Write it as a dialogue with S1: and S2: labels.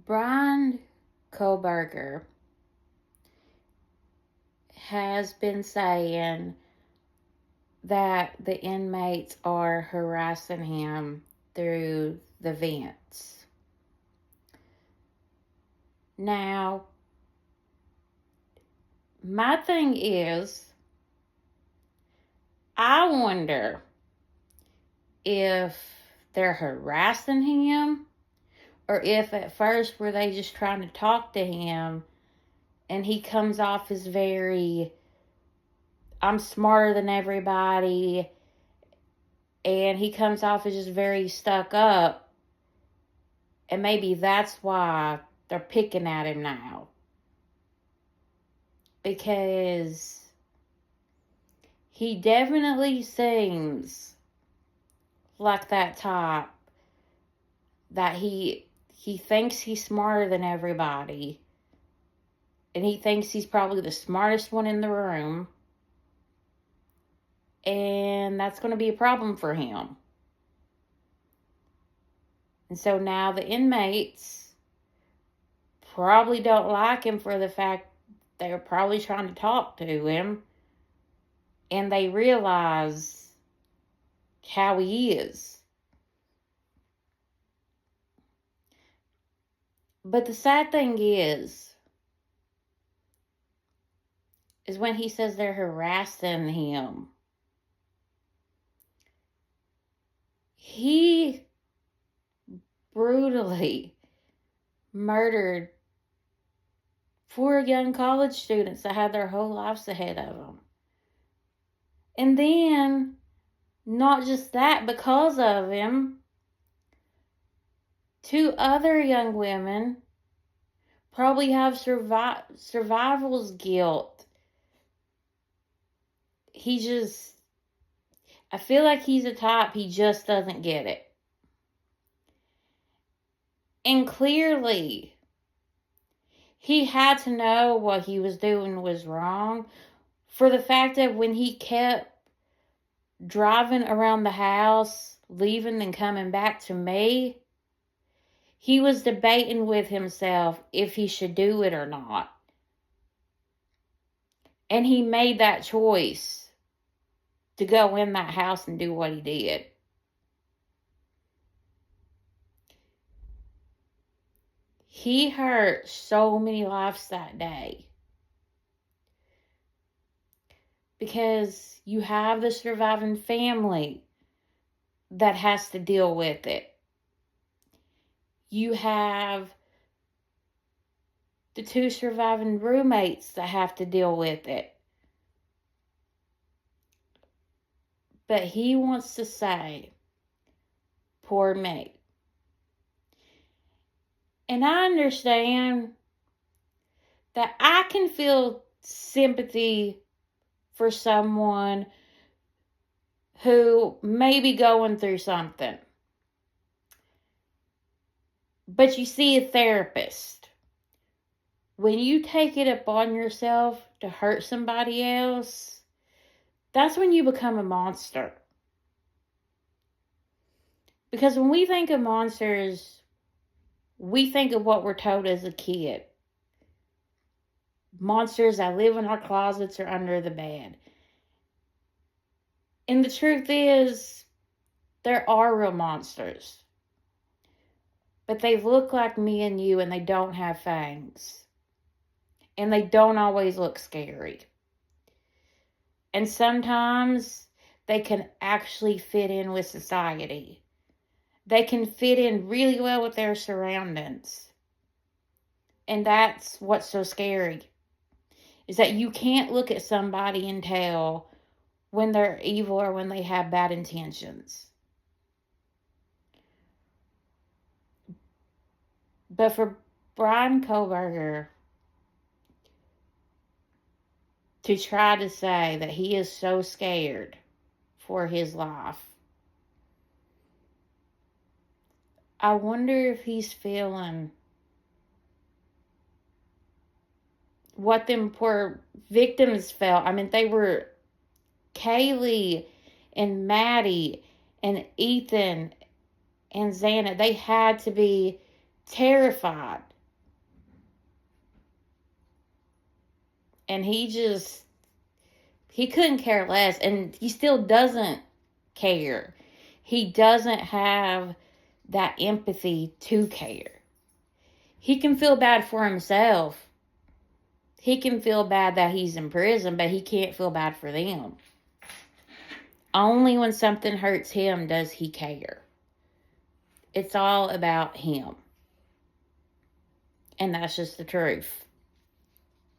S1: Bryan Kohberger has been saying that the inmates are harassing him through the vents. Now, my thing is, I wonder if they're harassing him or if at first were they just trying to talk to him and he comes off as very, I'm smarter than everybody, and he comes off as just very stuck up, and maybe that's why they're picking at him now. Because he definitely seems like that type that he thinks he's smarter than everybody, and he thinks he's probably the smartest one in the room, and that's going to be a problem for him. And so now the inmates probably don't like him for the fact they're probably trying to talk to him, and they realize how he is. But the sad thing is when he says they're harassing him, he brutally murdered 4 young college students that had their whole lives ahead of them. And then, not just that, because of him, 2 other young women probably have survival's guilt. I feel like he's a type, he just doesn't get it. And clearly, he had to know what he was doing was wrong, for the fact that when he kept driving around the house, leaving and coming back to me, he was debating with himself if he should do it or not. And he made that choice to go in that house and do what he did. He hurt so many lives that day. Because you have the surviving family that has to deal with it. You have the 2 surviving roommates that have to deal with it. But he wants to say, poor me. And I understand that I can feel sympathy for someone who may be going through something. But you see, a therapist, when you take it upon yourself to hurt somebody else, that's when you become a monster. Because when we think of monsters, we think of what we're told as a kid. Monsters that live in our closets or under the bed. And the truth is, there are real monsters. But they look like me and you, and they don't have fangs. And they don't always look scary. And sometimes they can actually fit in with society. They can fit in really well with their surroundings. And that's what's so scary. Is that you can't look at somebody and tell when they're evil or when they have bad intentions. But for Bryan Kohberger to try to say that he is so scared for his life, I wonder if he's feeling what them poor victims felt. I mean, they were Kaylee and Maddie and Ethan and Xana. They had to be terrified. And he couldn't care less. And he still doesn't care. He doesn't have that empathy to care. He can feel bad for himself. He can feel bad that he's in prison, but he can't feel bad for them. Only when something hurts him does he care. It's all about him. And that's just the truth.